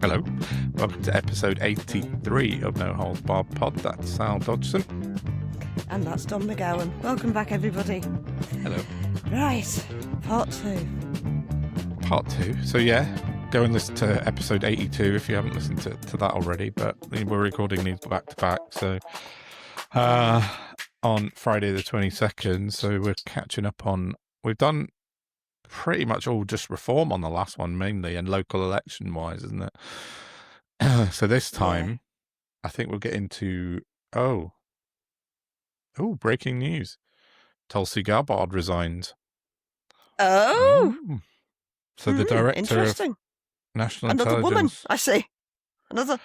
Hello, welcome to episode 83 of No Holds Barred Pod. That's Sal Dodgson. And that's Don McGowan. Welcome back, everybody. Hello. Right, part two. Part two. So yeah, go and listen to episode 82 if you haven't listened to that already. But we're recording these back to back. So on Friday the 22nd, so we're catching up on... We've done pretty much all just reform on the last one mainly, and local election wise, isn't it? So this time I think we'll get into breaking news. Tulsi Gabbard resigned. So the director of national another intelligence, woman, I see. Another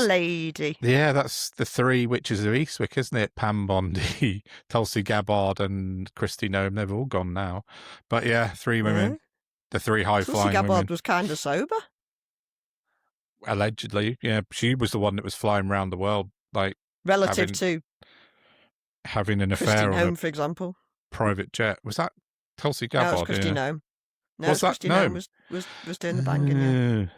lady. Yeah, that's the three witches of Eastwick, isn't it? Pam Bondi, Tulsi Gabbard, and Christy Noem. They've all gone now. But yeah, three women. The three high-flying Tulsi Gabbard women. was kind of sober. Allegedly, yeah. She was the one that was flying around the world, like... Relative to... Having an Christy affair Noem, on for example. Private jet. Was that Tulsi Gabbard? No, it was Christy Noem. No, Was that Christy Noem was doing the banking,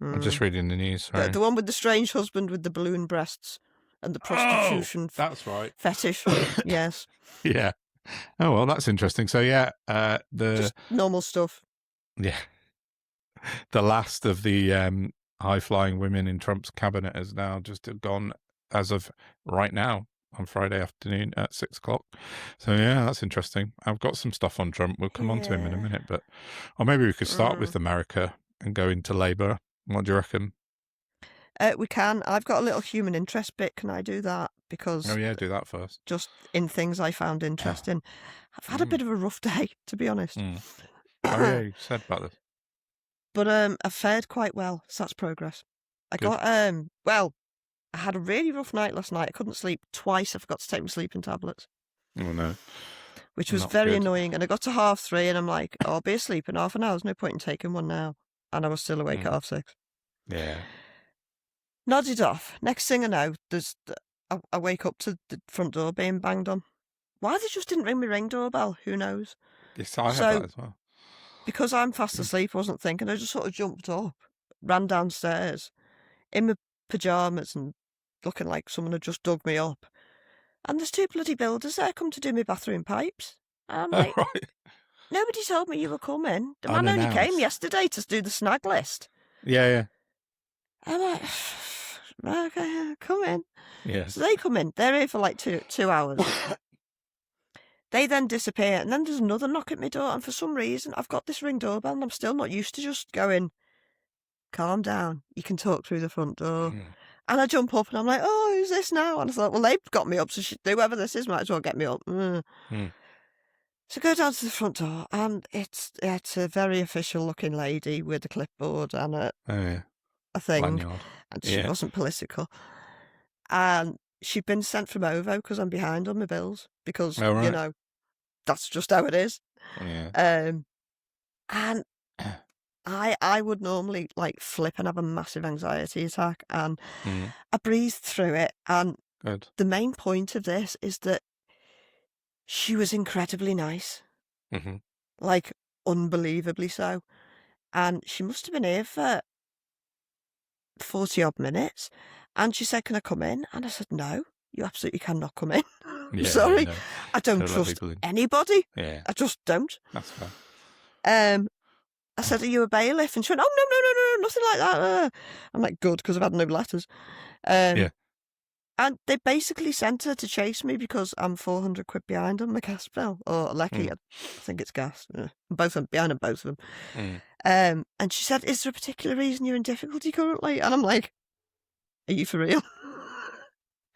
I'm just reading the news. Sorry. The one with the strange husband with the balloon breasts and the prostitution that's right. fetish. Yes. Yeah. Oh, well, that's interesting. So, yeah, Just normal stuff. Yeah. The last of the high-flying women in Trump's cabinet has now just gone as of right now on Friday afternoon at 6 o'clock. So, yeah, that's interesting. I've got some stuff on Trump. We'll come on to him in a minute. Or maybe we could start with America and go into Labour. What do you reckon? We can. I've got a little human interest bit. Can I do that? Because Do that first. Just in things I found interesting. I've had a bit of a rough day, to be honest. Oh, yeah, you said about this. But I've fared quite well, so that's progress. I had a really rough night last night. I couldn't sleep twice. I forgot to take my sleeping tablets. Oh, no. Which was very annoying. And I got to 3:30 and I'm like, I'll be asleep in half an hour. There's no point in taking one now. And I was still awake at 6:30. Yeah. Nodded off. Next thing I know, I wake up to the front door being banged on. Why they just didn't ring my ring doorbell? Who knows? Yes, I have that as well. Because I'm fast asleep, I wasn't thinking. I just sort of jumped up, ran downstairs in my pyjamas and looking like someone had just dug me up. And there's two bloody builders there come to do my bathroom pipes. And I'm like, nobody told me you were coming. The man only came yesterday to do the snag list. Yeah. I'm like, okay, come in. Yeah. So they come in. They're here for like two hours. They then disappear, and then there's another knock at my door, and for some reason, I've got this ring doorbell, and I'm still not used to just going, calm down, you can talk through the front door. And I jump up, and I'm like, oh, who's this now? And I thought, well, they've got me up, so whoever this is might as well get me up. So I go down to the front door, and it's a very official-looking lady with a clipboard and a thing, Lanyard. And she wasn't political. And she'd been sent from OVO because I'm behind on my bills, because, you know, that's just how it is. Yeah. And I would normally like flip and have a massive anxiety attack, and I breathed through it. And the main point of this is that she was incredibly nice, like unbelievably so. And she must have been here for 40 odd minutes. And she said, can I come in? And I said, no, you absolutely cannot come in. I'm sorry. No. I don't trust anybody. Yeah. I just don't. That's fair. I said, are you a bailiff? And she went, oh, no, nothing like that. I'm like, good, because I've had no letters. And they basically sent her to chase me because I'm 400 quid behind on my gas bill. Or Lecky, I think it's gas. I'm behind on both of them. And she said, is there a particular reason you're in difficulty currently? And I'm like, are you for real?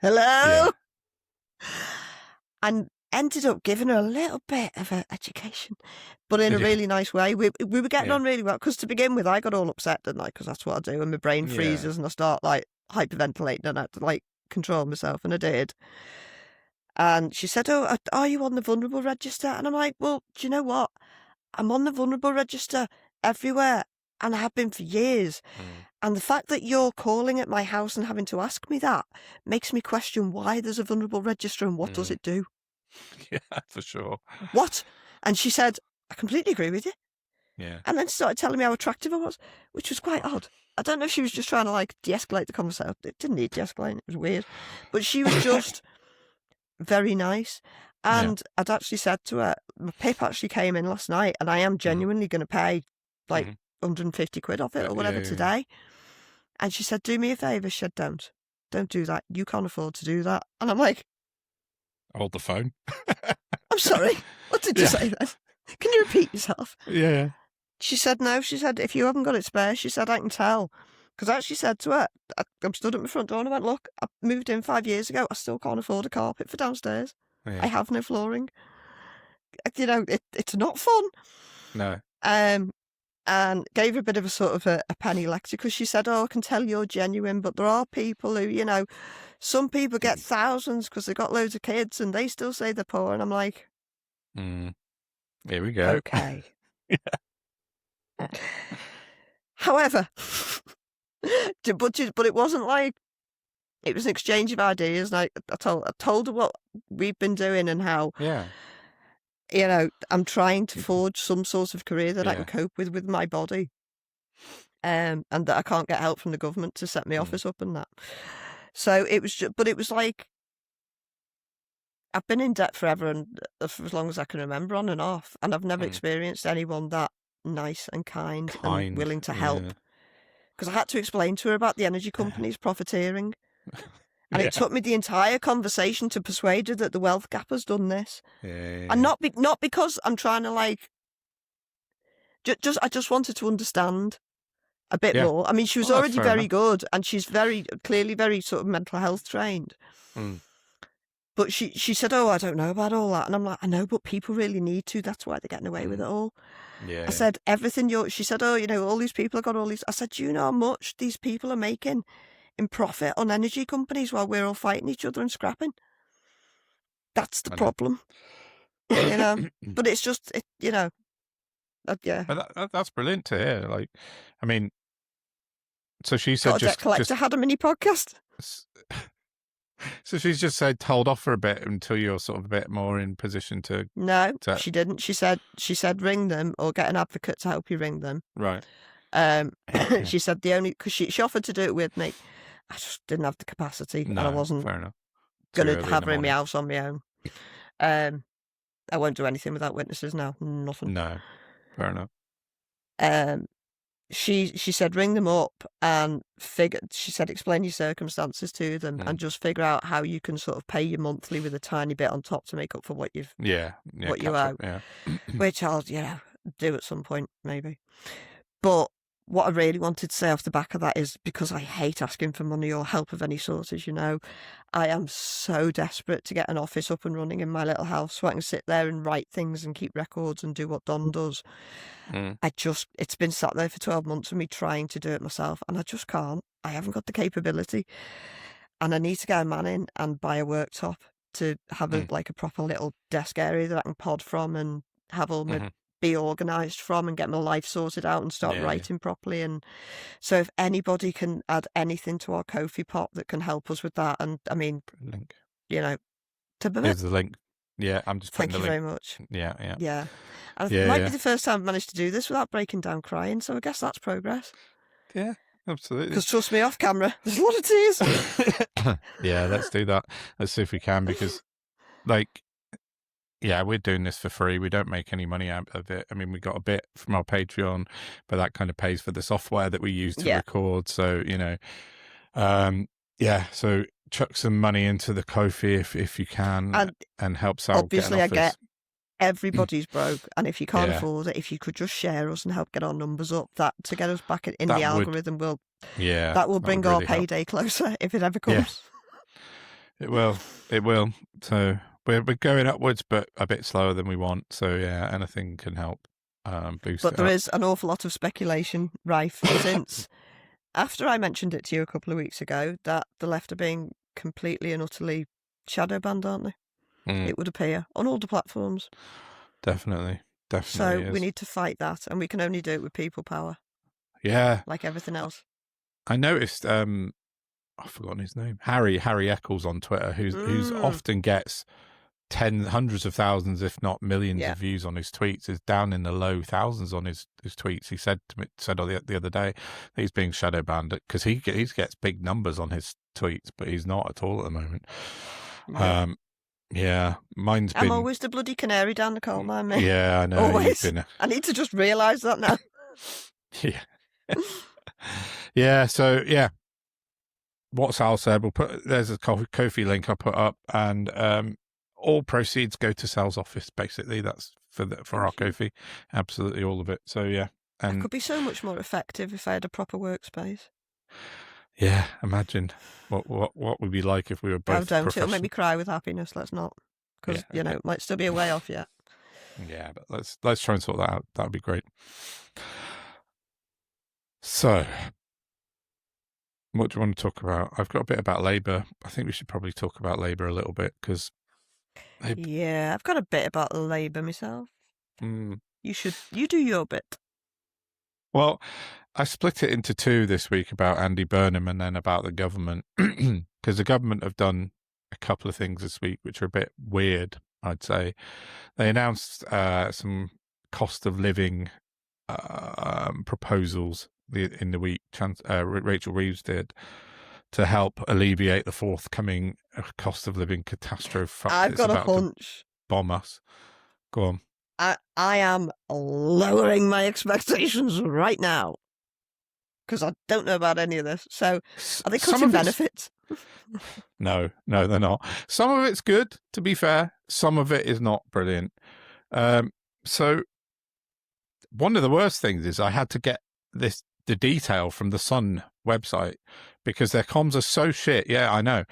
Hello? Yeah. And ended up giving her a little bit of an education, but in a really nice way. We were getting on really well, because to begin with, I got all upset, didn't I? Because that's what I do, and my brain freezes and I start like hyperventilating, and I had to like control myself, and I did. And she said, oh, are you on the vulnerable register? And I'm like, well, do you know what? I'm on the vulnerable register everywhere, and I have been for years. And the fact that you're calling at my house and having to ask me that makes me question why there's a vulnerable register and what does it do? Yeah, for sure. What? And she said, I completely agree with you. Yeah. And then started telling me how attractive I was, which was quite odd. I don't know if she was just trying to like de-escalate the conversation. It didn't need de-escalating. It was weird. But she was just very nice. And I'd actually said to her, my PIP actually came in last night and I am genuinely going to pay like 150 quid off it or whatever today. And she said, do me a favour. She said, don't do that. You can't afford to do that. And I'm like, hold the phone. I'm sorry. What did you say then? Can you repeat yourself? Yeah. She said, no. She said, if you haven't got it spare, she said, I can tell. Because I actually said to her, I'm stood at my front door and I went, look, I moved in 5 years ago. I still can't afford a carpet for downstairs. Yeah. I have no flooring. You know, it's not fun. No. And gave her a bit of a sort of a penny lecture because she said, oh, I can tell you're genuine, but there are people who, you know, some people get thousands because they've got loads of kids and they still say they're poor. And I'm like, here we go. Okay. However, but it wasn't like, it was an exchange of ideas. And I told her what we've been doing and how, you know, I'm trying to forge some sort of career that I can cope with my body. And that I can't get help from the government to set my office up and that. So it was but it was like, I've been in debt forever and for as long as I can remember, on and off. And I've never experienced anyone that nice and kind and willing to help. Because I had to explain to her about the energy companies profiteering. And it took me the entire conversation to persuade her that the wealth gap has done this. And not because I'm trying to like, I just wanted to understand a bit more. I mean, she was already very good and she's clearly very sort of mental health trained. But she said, oh, I don't know about all that. And I'm like, I know, but people really need to. That's why they're getting away with it all. I said, she said, oh, you know, all these people have got all these. I said, do you know how much these people are making in profit on energy companies while we're all fighting each other and scrapping? That's the problem. You know, but it's just, you know, But that's brilliant to hear. Like, I mean, so she said, got a debt collector had a mini podcast. So she's just said, hold off for a bit until you're sort of a bit more in position to. No, she didn't. She said ring them or get an advocate to help you ring them. Right. She said because she offered to do it with me. I just didn't have the capacity, and I wasn't going to have her in my house on my own. I won't do anything without witnesses now. Nothing. No, fair enough. She said ring them up and she said explain your circumstances to them and just figure out how you can sort of pay your monthly with a tiny bit on top to make up for what you owe. Which I'll do at some point maybe. But what I really wanted to say off the back of that is, because I hate asking for money or help of any sort, as you know, I am so desperate to get an office up and running in my little house so I can sit there and write things and keep records and do what Don does. It's been sat there for 12 months of me trying to do it myself and I just can't. I haven't got the capability. And I need to get a man in and buy a worktop to have a proper little desk area that I can pod from and have all my be organised from and get my life sorted out and start writing properly. And so if anybody can add anything to our Ko-fi pot that can help us with that, and I mean, link. There's the link. Yeah, I'm just putting Thank the you link. very much. Yeah. And it might be the first time I've managed to do this without breaking down crying, so I guess that's progress. Yeah, absolutely. Because trust me, off camera, there's a lot of tears. Yeah, let's do that. Let's see if we can, because we're doing this for free. We don't make any money out of it. I mean, we got a bit from our Patreon, but that kind of pays for the software that we use to record. So, so chuck some money into the Ko-fi if you can and helps out. Obviously, I get everybody's broke. And if you can't afford it, if you could just share us and help get our numbers up, that to get us back in the algorithm that will bring our payday closer if it ever comes. It will. So we're going upwards, but a bit slower than we want. So anything can help boost. But there is an awful lot of speculation rife since after I mentioned it to you a couple of weeks ago that the left are being completely and utterly shadow banned, aren't they? It would appear on all the platforms. Definitely. So we need to fight that, and we can only do it with people power. Yeah, like everything else. I noticed. I've forgotten his name. Harry Eccles on Twitter, who's often gets hundreds of thousands, if not millions of views on his tweets, is down in the low thousands on his tweets. He said the other day that he's being shadow banned because he gets big numbers on his tweets, but he's not at all at the moment. Yeah, I'm always the bloody canary down the coal mine, mate. Yeah, I know. Always. I need to just realise that now. Yeah. Yeah, so, yeah. What Sal said, there's a Ko-fi link I put up, and all proceeds go to Sal's office, basically. That's for our Ko-fi. Absolutely all of it. So, yeah. And it could be so much more effective if I had a proper workspace. Yeah, imagine what would be like if we were both. Oh, don't. It'll make me cry with happiness. Let's not, because it might still be a way off yet. Yeah, but let's try and sort that out. That would be great. So, what do you want to talk about? I've got a bit about Labour. I think we should probably talk about Labour a little bit because. Yeah, I've got a bit about Labour myself. You do your bit. Well, I split it into two this week about Andy Burnham and then about the government, because the government have done a couple of things this week which are a bit weird, I'd say. They announced some cost of living proposals in the week. Rachel Reeves did, to help alleviate the forthcoming cost of living catastrophe. I've got a hunch. Bomb us. Go on. I am lowering my expectations right now because I don't know about any of this. So are they cutting benefits? No, they're not. Some of it's good, to be fair. Some of it is not brilliant. So one of the worst things is I had to get the detail from the Sun website because their comms are so shit. Yeah, I know.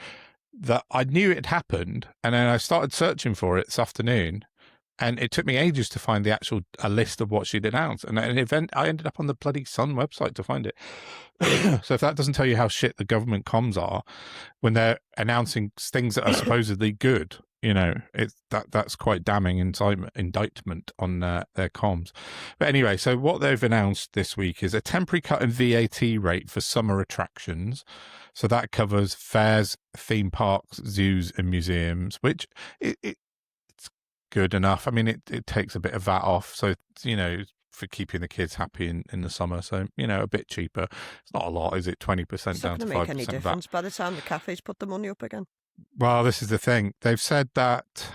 That I knew it happened, and then I started searching for it this afternoon. And it took me ages to find a list of what she'd announced. And an event, I ended up on the bloody Sun website to find it. So if that doesn't tell you how shit the government comms are when they're announcing things that are supposedly good, that's quite damning indictment on their comms. But anyway, so what they've announced this week is a temporary cut in VAT rate for summer attractions. So that covers fairs, theme parks, zoos, and museums, which it's good enough. I mean, it takes a bit of VAT off, so for keeping the kids happy in the summer. So a bit cheaper. It's not a lot, is it? 20% down to 5% VAT. It's not going to make any difference by the time the cafes put the money up again. Well, this is the thing. They've said that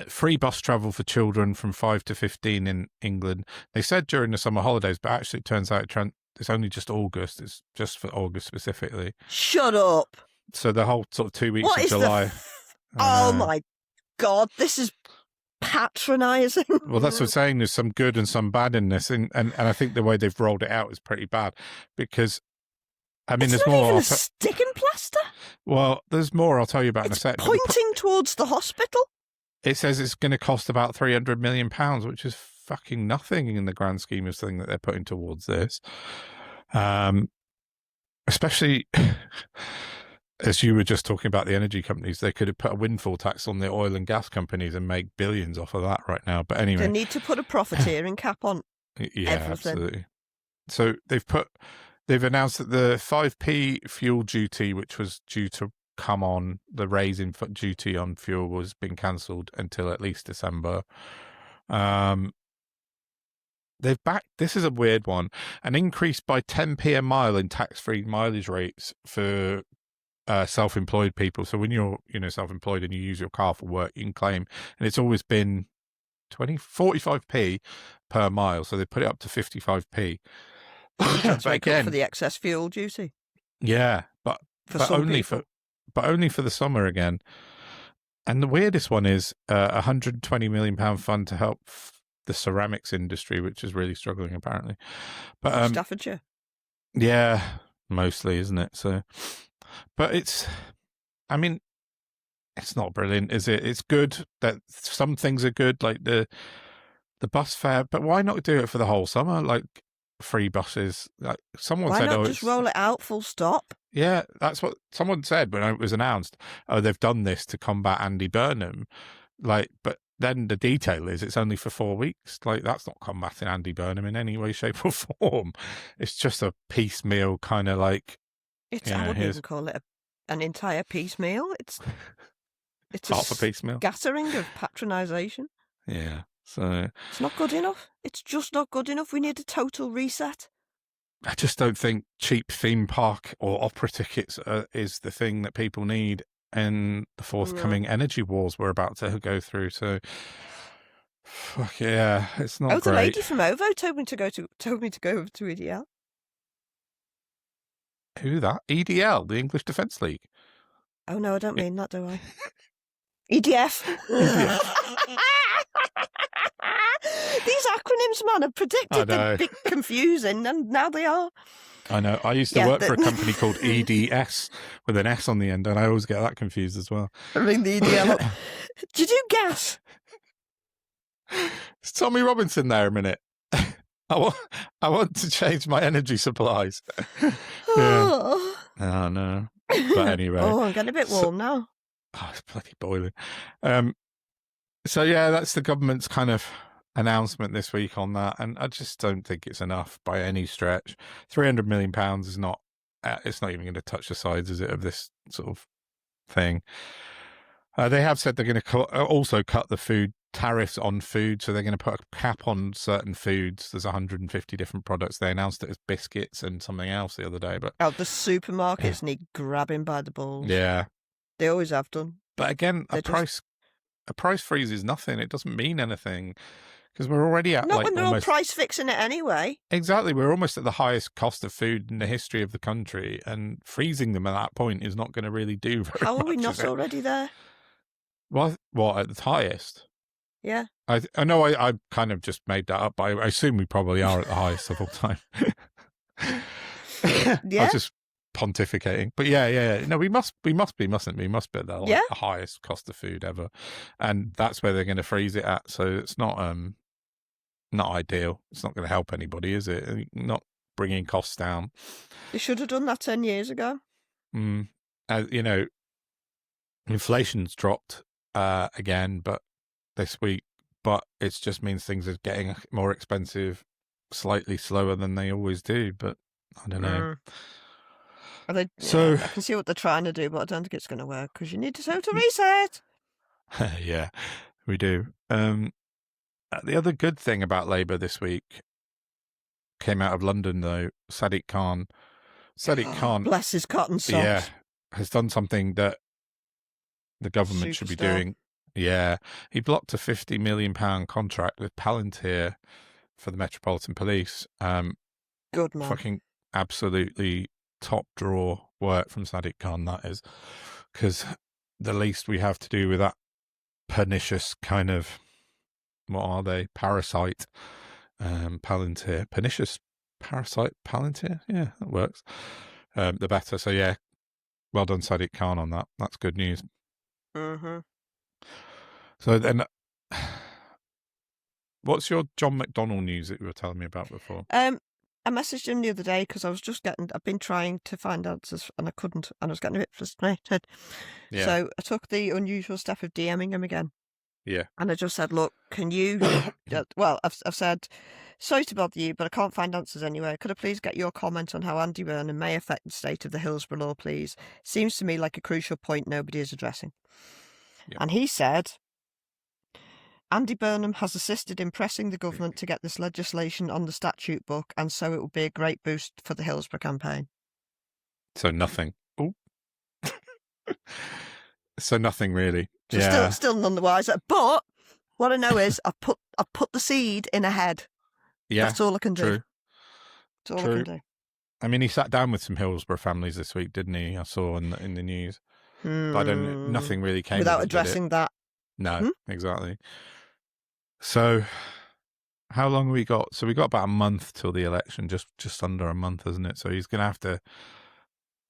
free bus travel for children from 5 to 15 in England. They said during the summer holidays, but actually it turns out it's only just August. It's just for August specifically. Shut up. So the whole sort of 2 weeks of July. Oh my God, this is patronising. Well, that's what I'm saying. There's some good and some bad in this, and I think the way they've rolled it out is pretty bad because, I mean, there's more. Not even a stick and plaster. Well, there's more. I'll tell you about in a second. Pointing towards the hospital. It says it's going to cost about £300 million, which is fucking nothing in the grand scheme of thing that they're putting towards this. Especially. As you were just talking about the energy companies, they could have put a windfall tax on the oil and gas companies and make billions off of that right now. But anyway, they need to put a profiteering cap on everything. Absolutely. So they've announced that the 5p fuel duty, which was due to come on, the raise in duty on fuel was being cancelled until at least December. They've backed, this is a weird one, an increase by 10p a mile in tax-free mileage rates for self-employed people. So when you're self-employed and you use your car for work, you can claim, and it's always been 45p per mile, so they put it up to 55p. That's but again for the excess fuel duty. Yeah, but only for the summer again. And the weirdest one is a £120 million fund to help the ceramics industry, which is really struggling apparently. But Staffordshire. Yeah, mostly, isn't it? So but it's not brilliant, is it? It's good that some things are good, like the bus fare, but why not do it for the whole summer? Like free buses. Like someone said, why not just roll it out full stop? Yeah, that's what someone said when it was announced. Oh, they've done this to combat Andy Burnham. Like, but then the detail is it's only for 4 weeks. Like, that's not combating Andy Burnham in any way, shape, or form. It's just a piecemeal kind of like. I wouldn't even call it an entire piecemeal. It's It's half a piece meal. Scattering of patronisation. Yeah. So it's not good enough. It's just not good enough. We need a total reset. I just don't think cheap theme park or opera tickets is the thing that people need in the forthcoming energy wars we're about to go through. So, fuck yeah, it's not great. The lady from OVO told me to go over to EDL. Who that? EDL, the English Defence League. Oh no, I don't mean that, do I? EDF. These acronyms, man, have predicted they'd be confusing, and now they are. I know. I used to work for a company called EDS with an S on the end, and I always get that confused as well. I ring the EDL up. Do you do gas? Is Tommy Robinson there a minute? I want to change my energy supplies. Oh no. But anyway. Oh, I'm getting a bit warm now. Oh, it's bloody boiling. So yeah, that's the government's kind of announcement this week on that, and I just don't think it's enough by any stretch. £300 million is not. It's not even going to touch the sides, is it, of this sort of thing? They have said they're going to also cut the food tariffs on food, so they're going to put a cap on certain foods. There's 150 different products. They announced it as biscuits and something else the other day. But the supermarkets need grabbing by the balls. Yeah, they always have done. But again, a price freeze is nothing. It doesn't mean anything because we're already at when they're all price fixing it anyway. Exactly, we're almost at the highest cost of food in the history of the country, and freezing them at that point is not going to really do very much. How are we not already there? What at the highest? Yeah. I know I kind of just made that up, but I assume we probably are at the highest of all time. Yeah. I was just pontificating. But yeah. No, we must be, mustn't we? We must be at the highest cost of food ever. And that's where they're going to freeze it at. So it's not ideal. It's not going to help anybody, is it? Not bringing costs down. They should have done that 10 years ago. Inflation's dropped again, but this week, but it just means things are getting more expensive slightly slower than they always do, but I don't know. I can see what they're trying to do, but I don't think it's going to work because you need a total reset. Yeah, we do. The other good thing about Labour this week came out of London, though. Sadiq Khan, bless his cotton socks. Yeah, has done something that the government should be doing. Yeah, he blocked a £50 million contract with Palantir for the Metropolitan Police. Good man. Fucking absolutely top drawer work from Sadiq Khan, that is. Because the least we have to do with that pernicious kind of, what are they? Parasite, Palantir. Pernicious parasite Palantir? Yeah, that works. The better. So yeah, well done Sadiq Khan on that. That's good news. Mm-hmm. So then, what's your John McDonnell news that you were telling me about before? I messaged him the other day because I've been trying to find answers and I couldn't, and I was getting a bit frustrated. Yeah. So I took the unusual step of DMing him again. Yeah. And I just said, look, can you, well, I've said, sorry to bother you, but I can't find answers anywhere. Could I please get your comment on how Andy Burnham may affect the state of the Hillsborough law, please? Seems to me like a crucial point nobody is addressing. Yep. And he said, Andy Burnham has assisted in pressing the government to get this legislation on the statute book, and so it will be a great boost for the Hillsborough campaign. So nothing. Oh. So nothing really. So yeah. Still none the wiser. But what I know is I put the seed in a head. Yeah. That's all I can do. True. That's all I can do. I mean, he sat down with some Hillsborough families this week, didn't he? I saw in the news. But nothing really came without addressing that. No, exactly. So how long have we got? So we got about a month till the election, just under a month, isn't it? So he's going to have to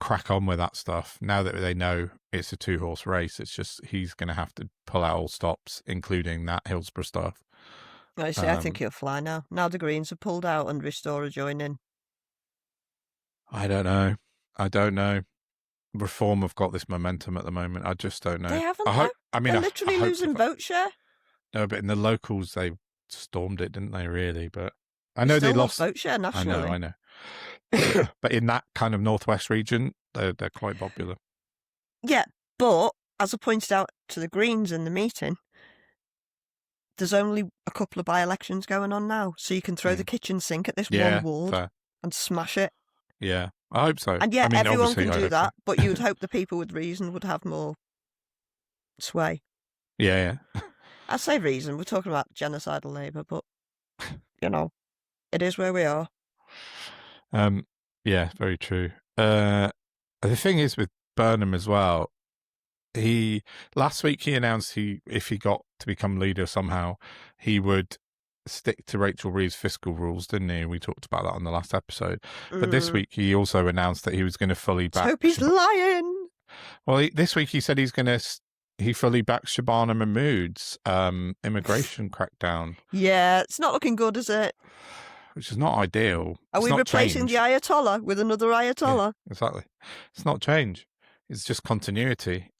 crack on with that stuff. Now that they know it's a 2-horse race, it's just he's going to have to pull out all stops, including that Hillsborough stuff. I see. I think he'll fly now. Now the Greens have pulled out and Restorer join in. I don't know. Reform have got this momentum at the moment. I just don't know. They haven't. They're literally losing vote share. No, but in the locals they stormed it, didn't they? Really, but I know they lost vote share nationally. I know. But in that kind of northwest region, they're quite popular. Yeah, but as I pointed out to the Greens in the meeting, there's only a couple of by-elections going on now, so you can throw the kitchen sink at this one ward fair. and smash it. Yeah, I hope so. And yeah, I mean, everyone can do that, so. but you would hope the people with reason would have more sway. Yeah. I say reason, we're talking about genocidal Labour, but, it is where we are. Yeah, very true. The thing is with Burnham as well, last week he announced if he got to become leader somehow, he would stick to Rachel Reeves' fiscal rules, didn't he? We talked about that on the last episode. But this week he also announced that he was going to fully back. I hope he's lying. Well, this week he said he fully backs Shabana Mahmood's immigration crackdown. Yeah, it's not looking good, is it? Which is not ideal. Are we replacing the Ayatollah with another Ayatollah? Yeah, exactly. It's not change. It's just continuity.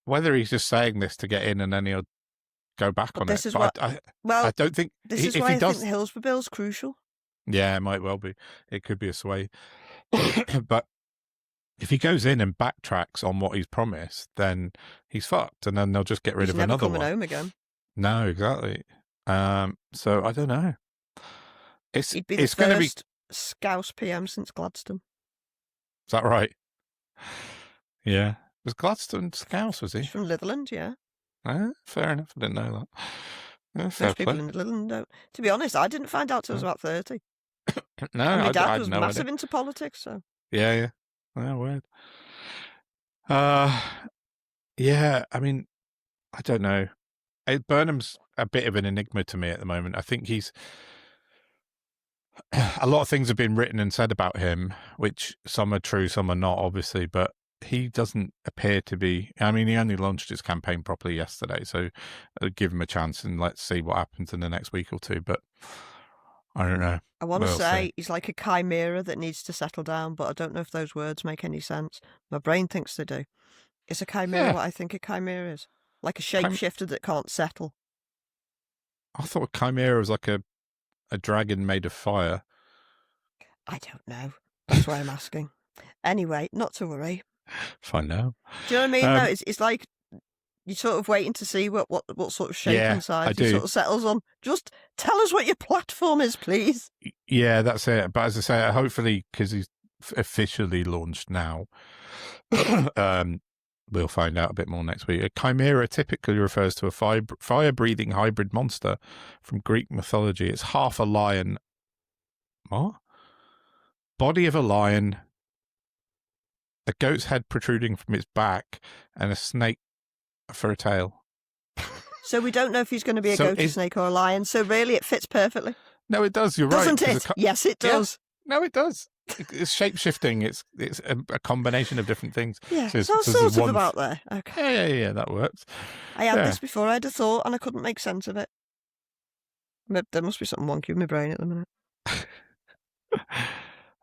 Whether he's just saying this to get in and then he'll go back on it. I don't think. This is why I think the Hillsborough Bill is crucial. Yeah, it might well be. It could be a sway. But if he goes in and backtracks on what he's promised, then he's fucked, and then they'll just get rid of another one. He's never coming home again. No, exactly. So I don't know. He'd be the first Scouse PM since Gladstone. Is that right? Yeah. Was Gladstone Scouse, was he? He's from Litherland, yeah. Fair enough. I didn't know that. Most people in Litherland don't. To be honest, I didn't find out till I was about 30. No, and my dad was no massive idea. into politics, so. Yeah. Oh, weird. Yeah, I mean, I don't know. Burnham's a bit of an enigma to me at the moment. I think a lot of things have been written and said about him, which some are true, some are not, obviously, but he doesn't appear to be. I mean, he only launched his campaign properly yesterday, so I'll give him a chance and let's see what happens in the next week or two. But I don't know. I want to say he's like a chimera that needs to settle down, but I don't know if those words make any sense. My brain thinks they do. Is a chimera what I think a chimera is? Like a shapeshifter that can't settle. I thought a chimera was like a dragon made of fire. I don't know. That's why I'm asking. Anyway, not to worry. Find out. Do you know what I mean? No, it's like you're sort of waiting to see what sort of shape inside he sort of settles on. Just tell us what your platform is, please. Yeah, that's it. But as I say, hopefully, because he's officially launched now, we'll find out a bit more next week. A chimera typically refers to a fire-breathing hybrid monster from Greek mythology. It's half a lion. What? Body of a lion, a goat's head protruding from its back, and a snake for a tail. So we don't know if he's going to be a goat, a snake, or a lion. So really, it fits perfectly. No, it does. You're Doesn't right. Doesn't it? Yes, it does. Yeah. No, it does. It's shape-shifting. It's a combination of different things. Yeah, so sort of about there. Okay. Yeah, that works. I had this before. I had a thought, and I couldn't make sense of it. There must be something wonky with my brain at the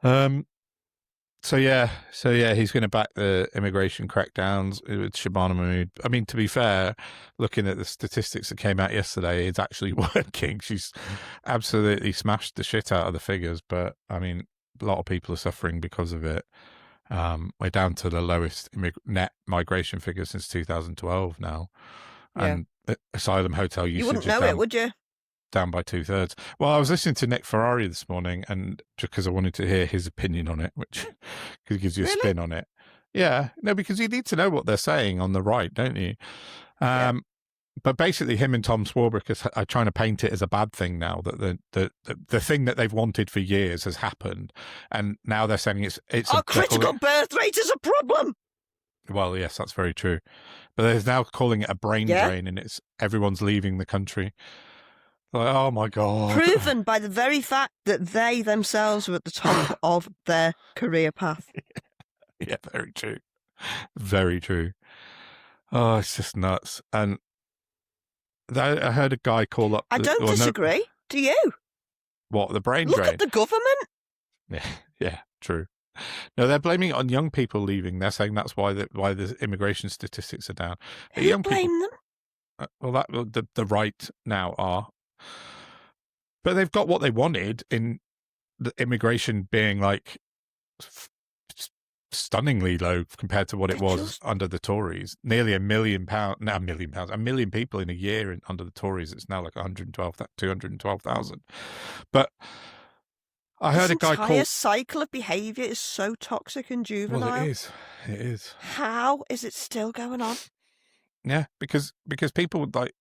minute. So yeah, he's going to back the immigration crackdowns with Shabana Mahmood. I mean, to be fair, looking at the statistics that came out yesterday, it's actually working. She's absolutely smashed the shit out of the figures, but I mean, a lot of people are suffering because of it. We're down to the lowest net migration figure since 2012 now, and asylum hotel usage. You wouldn't know it, would you? Down by 2/3. Well, I was listening to Nick Ferrari this morning, and because I wanted to hear his opinion on it, which gives you a spin on it. Yeah, no, because you need to know what they're saying on the right, don't you? But basically, him and Tom Swarbrick are trying to paint it as a bad thing now, that the thing that they've wanted for years has happened, and now they're saying it's our critical birth rate is a problem. Well, yes, that's very true, but they're now calling it a brain drain, and it's everyone's leaving the country. Like, oh my God. Proven by the very fact that they themselves were at the top of their career path. Yeah, very true. Very true. Oh, it's just nuts. And I heard a guy call up. I don't disagree. Do you? What, the brain drain? Look at the government. Yeah, true. No, they're blaming it on young people leaving. They're saying that's why the immigration statistics are down. Who blame them? Well, the right now are. But they've got what they wanted in the immigration being like stunningly low compared to what it was just... under the Tories. Nearly £1 million, not £1 million, 1 million people in a year under the Tories. It's now like 212,000. But I heard a guy call... This entire cycle of behaviour is so toxic and juvenile. Well, it is. It is. How is it still going on? Yeah, because people like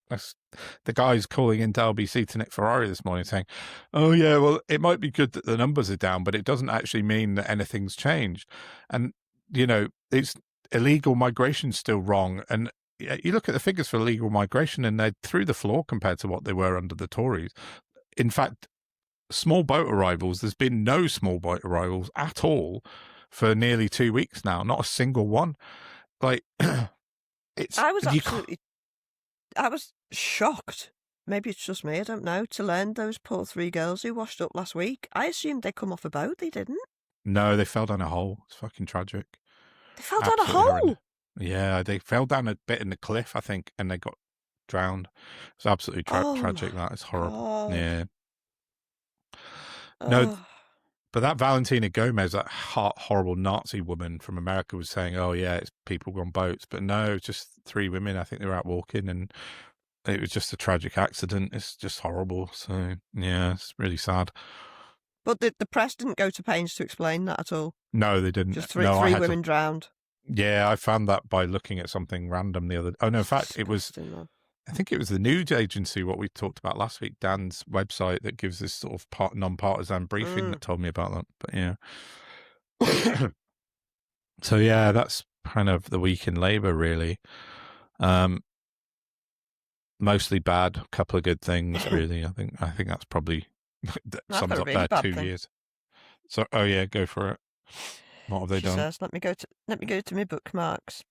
the guys calling into LBC to Nick Ferrari this morning saying, "Oh yeah, well it might be good that the numbers are down, but it doesn't actually mean that anything's changed." And it's illegal migration still wrong. And you look at the figures for illegal migration, and they're through the floor compared to what they were under the Tories. In fact, small boat arrivals, there's been no small boat arrivals at all for nearly 2 weeks now. Not a single one. Like. I was shocked. Maybe it's just me, I don't know, to learn those poor 3 girls who washed up last week. I assumed they'd come off a boat. They didn't. No, they fell down a hole. It's fucking tragic. They fell down a hole? Yeah, they fell down a bit in the cliff, I think, and they got drowned. It's absolutely tragic. That is horrible. God. Yeah. No. But that Valentina Gomez, that horrible Nazi woman from America, was saying, "Oh yeah, it's people on boats," but no, it's just 3 women. I think they were out walking, and it was just a tragic accident. It's just horrible. So yeah, it's really sad. But the press didn't go to pains to explain that at all. No, they didn't. Just three women drowned. Yeah, I found that by looking at something random the other. Oh no, in fact, it was. I think it was the news agency, what we talked about last week, Dan's website, that gives this sort of non-partisan briefing that told me about that. But yeah. So yeah, that's kind of the week in Labour, really. Mostly bad, a couple of good things, really. I think that's probably sums up really their 2 years. So, oh yeah, go for it. What have they done? Says, let me go to my bookmarks.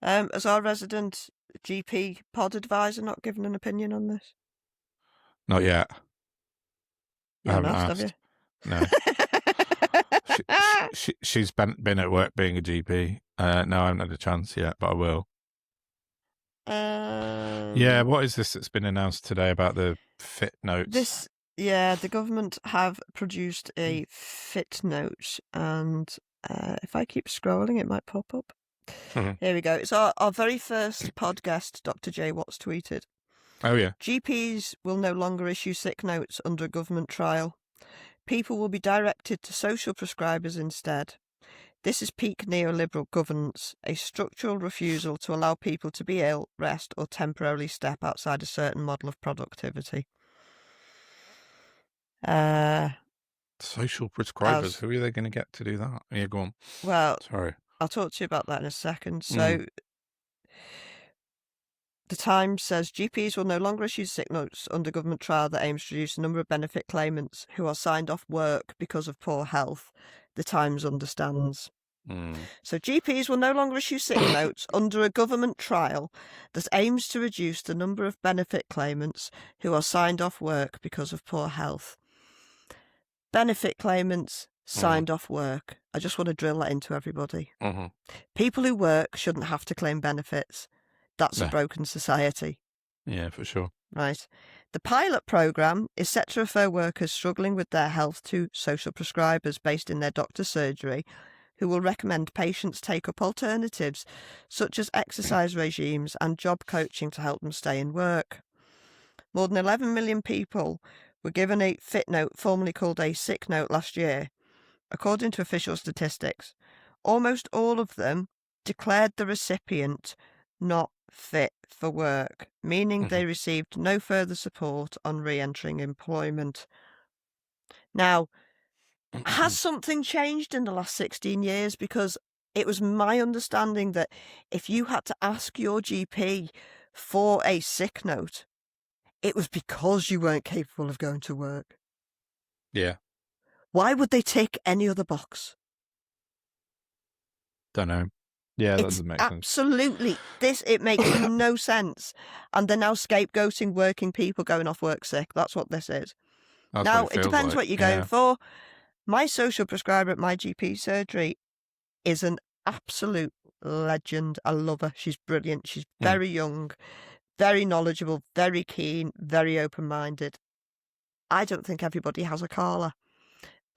As our resident GP pod advisor not given an opinion on this? Not yet. I haven't asked. Have you? No. She's been at work being a GP. No, I haven't had a chance yet, but I will. Yeah, what is this that's been announced today about the fit notes? The government have produced a fit note, and if I keep scrolling, it might pop up. Here we go. It's our very first pod guest, Dr. J. Watts, tweeted. Oh, yeah. GPs will no longer issue sick notes under a government trial. People will be directed to social prescribers instead. This is peak neoliberal governance, a structural refusal to allow people to be ill, rest, or temporarily step outside a certain model of productivity. Social prescribers, who are they going to get to do that? Yeah, go on. Well, sorry. I'll talk to you about that in a second. So, The Times says GPs will no longer issue sick notes under government trial that aims to reduce the number of benefit claimants who are signed off work because of poor health. The Times understands. So GPs will no longer issue sick notes under a government trial that aims to reduce the number of benefit claimants who are signed off work because of poor health. Benefit claimants signed off work. I just want to drill that into everybody. People who work shouldn't have to claim benefits. That's a broken society. Yeah, for sure. Right. The pilot programme is set to refer workers struggling with their health to social prescribers based in their doctor's surgery, who will recommend patients take up alternatives such as exercise regimes and job coaching to help them stay in work. More than 11 million people were given a fit note, formerly called a sick note, last year. According to official statistics, almost all of them declared the recipient not fit for work, meaning they received no further support on re-entering employment. Now, has something changed in the last 16 years? Because it was my understanding that if you had to ask your GP for a sick note, it was because you weren't capable of going to work. Yeah. Why would they tick any other box? Don't know. Yeah, that doesn't make sense. Absolutely. It makes no sense. And they're now scapegoating working people going off work sick. That's what this is. Now, it depends what you're going for. My social prescriber at my GP surgery is an absolute legend. I love her. She's brilliant. She's very young, very knowledgeable, very keen, very open-minded. I don't think everybody has a Carla.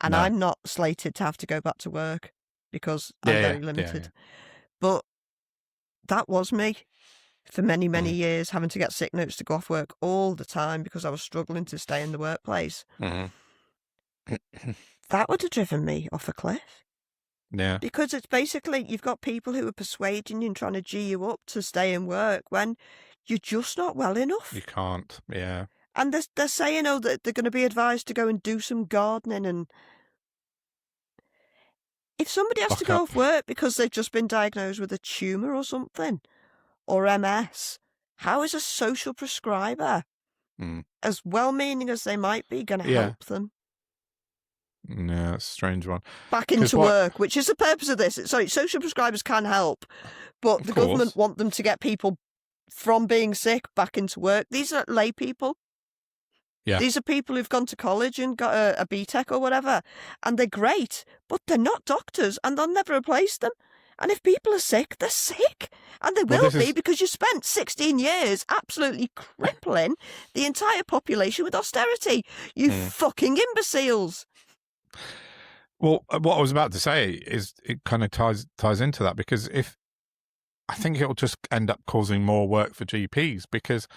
And I'm not slated to have to go back to work. because I'm very limited. But that was me for many, many years, having to get sick notes to go off work all the time because I was struggling to stay in the workplace. That would have driven me off a cliff. Yeah. Because it's basically, you've got people who are persuading you and trying to G you up to stay in work when you're just not well enough. You can't, yeah. And they're saying, oh, that they're going to be advised to go and do some gardening. And if somebody has to go off work because they've just been diagnosed with a tumour or something, or MS, how is a social prescriber, as well-meaning as they might be, going to help them? Yeah, it's a strange one. Back into work, which is the purpose of this. Sorry, social prescribers can help, but the government want them to get people from being sick back into work. These are lay people. Yeah. These are people who've gone to college and got a BTEC or whatever, and they're great, but they're not doctors, and they'll never replace them. And if people are sick, they're sick. And they will be because you spent 16 years absolutely crippling the entire population with austerity. You fucking imbeciles. Well, what I was about to say is it kind of ties into that, because I think it'll just end up causing more work for GPs because,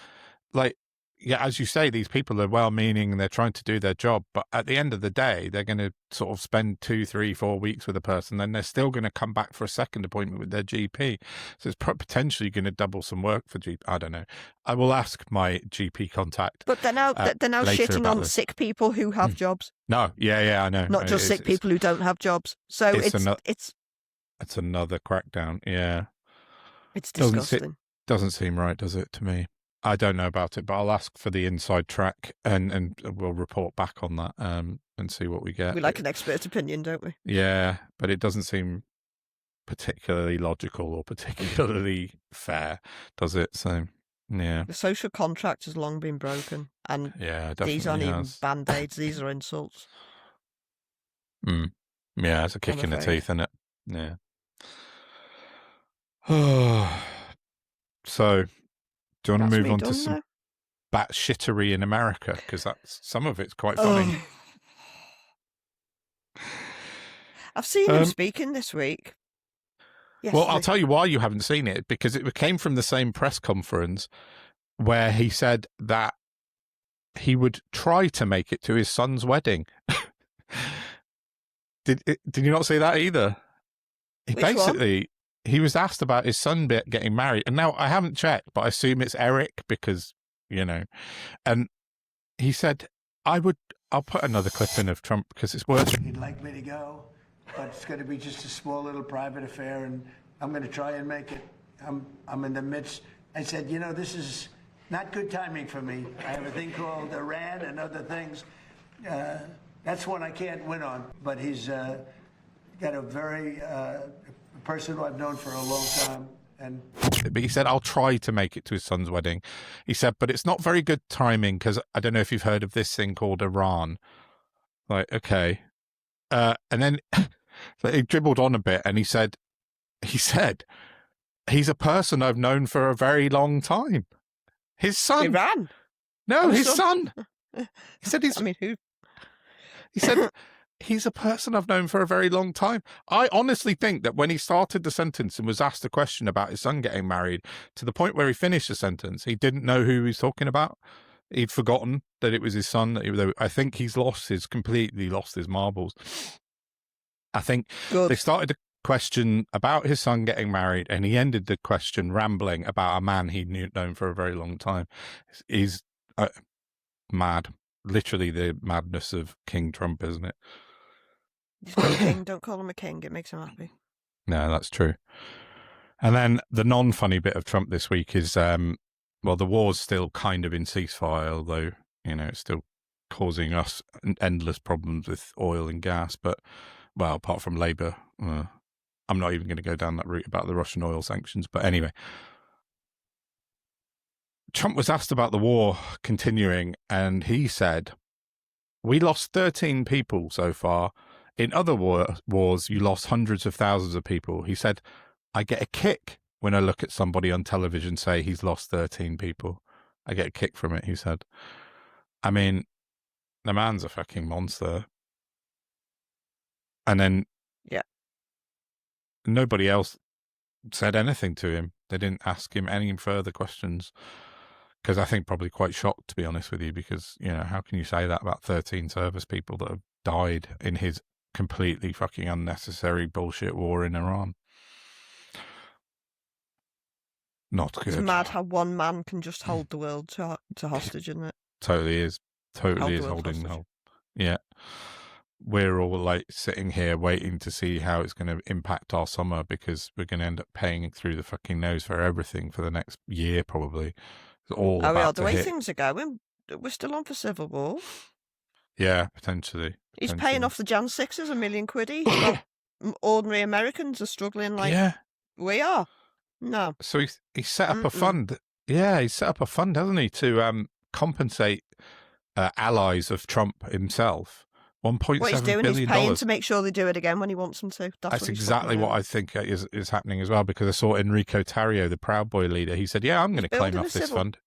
like, yeah, as you say, these people are well-meaning and they're trying to do their job, but at the end of the day, they're going to sort of spend 2, 3, 4 weeks with a person, then they're still going to come back for a second appointment with their GP. So it's potentially going to double some work for GP. I don't know. I will ask my GP contact. But they're now shitting on sick people who have jobs. No, yeah, I know. Not just sick people who don't have jobs. So it's another crackdown. Yeah, it's disgusting. Doesn't seem right, does it, to me? I don't know about it, but I'll ask for the inside track and we'll report back on that and see what we get. We like an expert opinion, don't we? Yeah, but it doesn't seem particularly logical or particularly fair, does it? So, yeah. The social contract has long been broken, and these aren't even band-aids, these are insults. Yeah, it's a kick in the teeth, isn't it? Yeah. So... do you want to move on to some batshittery in America? Because some of it's quite funny. I've seen him speaking this week. Well, I'll tell you why you haven't seen it, because it came from the same press conference where he said that he would try to make it to his son's wedding. Did you not see that either? He was asked about his son getting married. And now I haven't checked, but I assume it's Eric because, and he said, I'll put another clip in of Trump because it's worth it. He'd like me to go, but it's going to be just a small little private affair, and I'm going to try and make it. I'm in the midst. I said, this is not good timing for me. I have a thing called Iran and other things. That's one I can't win on, but he's got a very... person who I've known for a long time. But he said, I'll try to make it to his son's wedding. He said, but it's not very good timing because I don't know if you've heard of this thing called Iran. Like, okay. And then he dribbled on a bit and he said, he's a person I've known for a very long time. His son. Iran? No, his son. He said who? He said... he's a person I've known for a very long time. I honestly think that when he started the sentence and was asked a question about his son getting married, to the point where he finished the sentence, he didn't know who he was talking about. He'd forgotten that it was his son. I think he's completely lost his marbles. I think they started a question about his son getting married, and he ended the question rambling about a man he'd known for a very long time. He's mad. Literally the madness of King Trump, isn't it? He's not a king. Don't call him a king. It makes him happy. No, that's true. And then the non-funny bit of Trump this week is, the war's still kind of in ceasefire, although, it's still causing us endless problems with oil and gas. But, well, apart from Labour, I'm not even going to go down that route about the Russian oil sanctions. But anyway, Trump was asked about the war continuing, and he said, we lost 13 people so far. In other wars, you lost hundreds of thousands of people. He said, I get a kick when I look at somebody on television say he's lost 13 people. I get a kick from it, he said. I mean, the man's a fucking monster. And then nobody else said anything to him. They didn't ask him any further questions. Because I think probably quite shocked, to be honest with you, because, how can you say that about 13 service people that have died in his completely fucking unnecessary bullshit war in Iran? Not good. It's mad how one man can just hold the world to hostage, isn't it? Totally is holding the whole. Yeah. We're all like sitting here waiting to see how it's going to impact our summer, because we're going to end up paying through the fucking nose for everything for the next year, probably. The way things are going, we're still on for civil war. Yeah, potentially. He's paying off the Jan 6s £1 million. Ordinary Americans are struggling like we are. No. So he set up a fund. Yeah, he set up a fund, hasn't he, to compensate allies of Trump himself. $1.7 billion. What he's doing is paying to make sure they do it again when he wants them to. That's exactly what I think is happening as well, because I saw Enrico Tarrio, the Proud Boy leader. He said, I'm going to claim off this fund.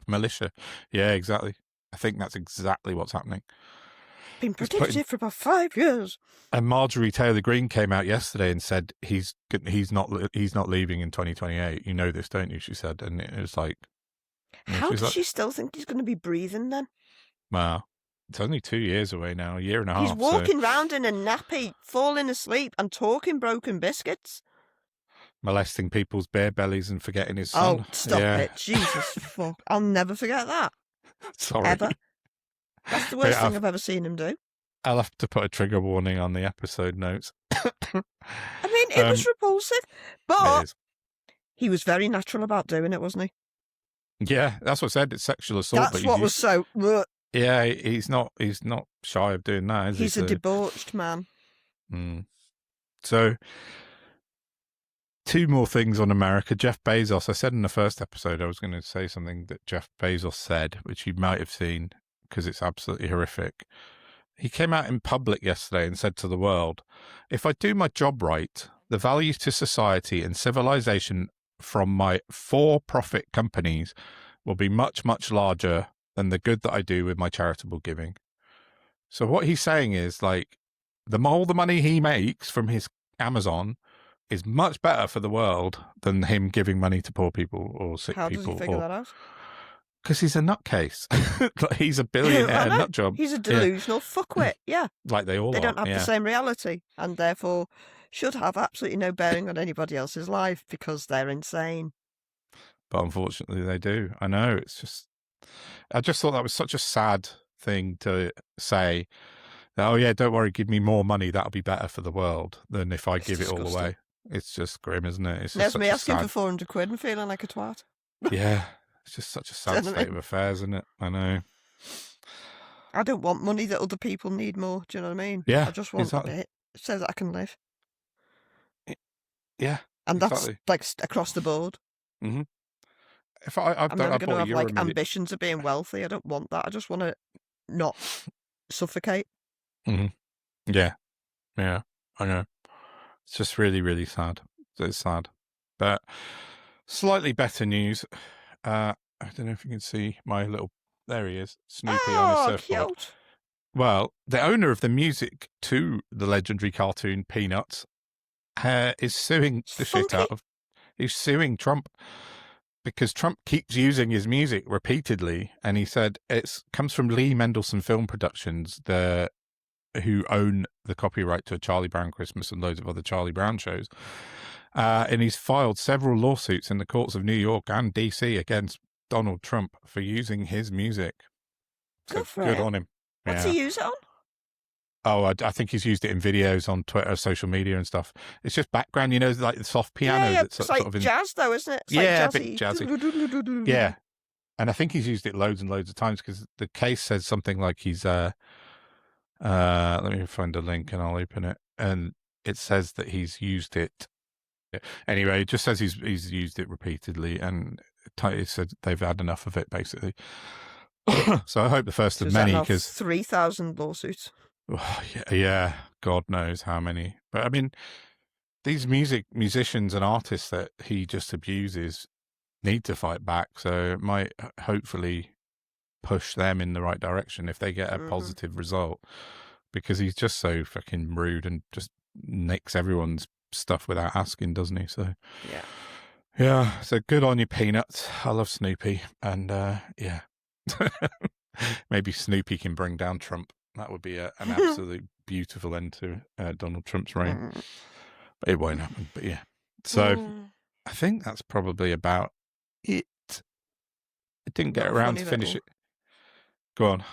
Militia. Yeah, exactly. I think that's exactly what's happening. Been predicted for about 5 years. And Marjorie Taylor Greene came out yesterday and said he's not leaving in 2028. You know this, don't you? She said, and it was like, how does she still think he's going to be breathing then? Wow. It's only 2 years away now, a year and a half. He's walking round in a nappy, falling asleep and talking broken biscuits. Molesting people's bare bellies and forgetting his son. Oh, stop it. Jesus, fuck. I'll never forget that. Sorry. Ever. That's the worst thing I've ever seen him do. I'll have to put a trigger warning on the episode notes. I mean, it was repulsive, but he was very natural about doing it, wasn't he? Yeah, that's what I said. It's sexual assault. That's what was so... Yeah, he's not shy of doing that, is he? He's a debauched man. So, 2 more things on America. Jeff Bezos. I said in the first episode I was going to say something that Jeff Bezos said, which you might have seen, because it's absolutely horrific. He came out in public yesterday and said to the world, "If I do my job right, the value to society and civilization from my for-profit companies will be much, much larger than the good that I do with my charitable giving." So what he's saying is, like, all the money he makes from his Amazon is much better for the world than him giving money to poor people or sick people. How does he figure that out? Because he's a nutcase. He's a billionaire nut job. He's a delusional fuckwit, yeah. Like they all They are. don't have the same reality, and therefore should have absolutely no bearing on anybody else's life because they're insane. But unfortunately they do. I know, it's just... I just thought that was such a sad thing to say. That, oh yeah, don't worry, give me more money, that'll be better for the world than if I give it all away. It's just grim, isn't it? It's There's me asking for £400 and feeling like a twat. Yeah, it's just such a sad state of affairs, isn't it? I know. I don't want money that other people need more, do you know what I mean? Yeah, I just want a bit so that I can live. Yeah, and that's like across the board. Mm-hmm. I'm never going to have like ambitions of being wealthy. I don't want that. I just want to not suffocate. Mm-hmm. Yeah, I know. It's just really, really sad. It's sad, but slightly better news. I don't know if you can see my little. There he is, Snoopy on his surfboard. Cute. Well, the owner of the music to the legendary cartoon Peanuts is suing the shit out of. He's suing Trump because Trump keeps using his music repeatedly, and he said it comes from Lee Mendelsohn Film Productions, who own the copyright to A Charlie Brown Christmas and loads of other Charlie Brown shows. And he's filed several lawsuits in the courts of New York and DC against Donald Trump for using his music. So good on him. What's he use it on? Oh, I think he's used it in videos on Twitter, social media and stuff. It's just background, like the soft piano. Yeah, that's it's sort like of jazz though, isn't it? It's yeah, like a bit jazzy. Yeah. And I think he's used it loads and loads of times because the case says something like he's... let me find a link and I'll open it. And it says that he's used it. Anyway, it just says he's used it repeatedly, and it said they've had enough of it, basically. So I hope the first of many, because 3,000 lawsuits. Yeah, God knows how many. But I mean, these musicians and artists that he just abuses need to fight back. So it might hopefully push them in the right direction if they get a positive result, because he's just so fucking rude and just nicks everyone's stuff without asking, doesn't he? So Yeah. yeah, so good on you, Peanuts. I love Snoopy, and yeah, maybe Snoopy can bring down Trump. That would be an absolute beautiful end to Donald Trump's reign. But it won't happen. But yeah, so I think that's probably about it. I didn't get around to finish it. Go on.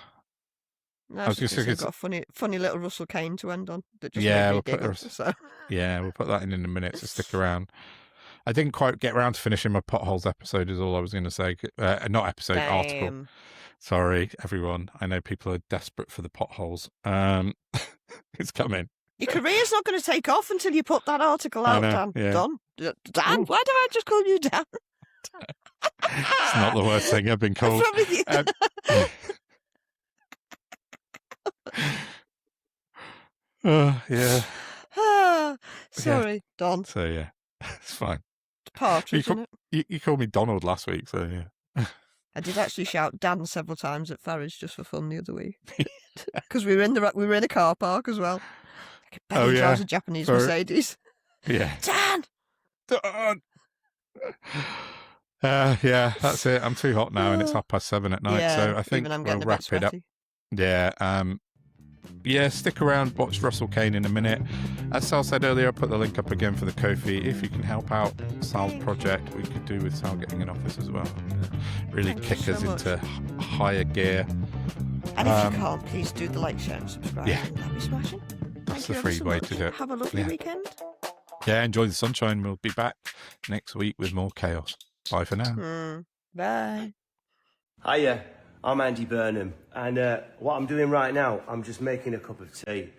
No, I was just going to say, got a funny little Russell Kane to end on. That just made me giggle, so. Yeah, we'll put that in a minute, so stick around. I didn't quite get around to finishing my potholes episode, is all I was going to say. Not episode, article. Sorry, everyone. I know people are desperate for the potholes. It's coming. Your career's not going to take off until you put that article out, Dan. Yeah. Dan? Why do I just call you Dan? It's not the worst thing I've been called. Yeah. Sorry, Don. So yeah, it's fine. Partridge, isn't it? You called me Donald last week, so yeah. I did actually shout Dan several times at Farage just for fun the other week, because we were in a car park as well. Like a drives a Japanese Mercedes. Yeah. Dan. Yeah, that's it. I'm too hot now, and it's 7:30 at night, so I think we'll wrap it up. Yeah. Yeah, stick around, watch Russell Kane in a minute. As Sal said earlier, I'll put the link up again for the Ko-fi. If you can help out Sal's project, we could do with Sal getting an office as well. Really kick us into higher gear. And if you can't, please do the like, share and subscribe. Yeah. That'd be smashing. That's the free way to do it. Have a lovely weekend. Yeah, enjoy the sunshine. We'll be back next week with more chaos. Bye for now. Bye. Hiya. I'm Andy Burnham, and what I'm doing right now, I'm just making a cup of tea.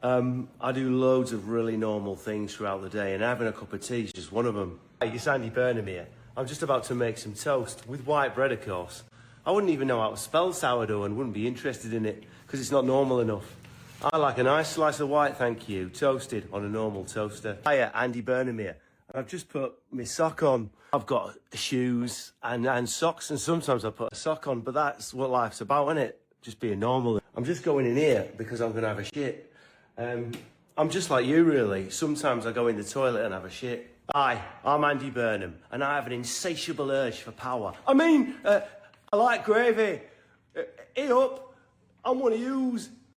I do loads of really normal things throughout the day, and having a cup of tea is just one of them. Hey, it's Andy Burnham here. I'm just about to make some toast, with white bread, of course. I wouldn't even know how to spell sourdough and wouldn't be interested in it, because it's not normal enough. I like a nice slice of white, thank you, toasted on a normal toaster. Hiya, Andy Burnham here. I've just put my sock on. I've got shoes and socks, and sometimes I put a sock on, but that's what life's about, isn't it? Just being normal. I'm just going in here because I'm going to have a shit. I'm just like you, really. Sometimes I go in the toilet and have a shit. Hi, I'm Andy Burnham, and I have an insatiable urge for power. I like gravy. Hey up, I want to use.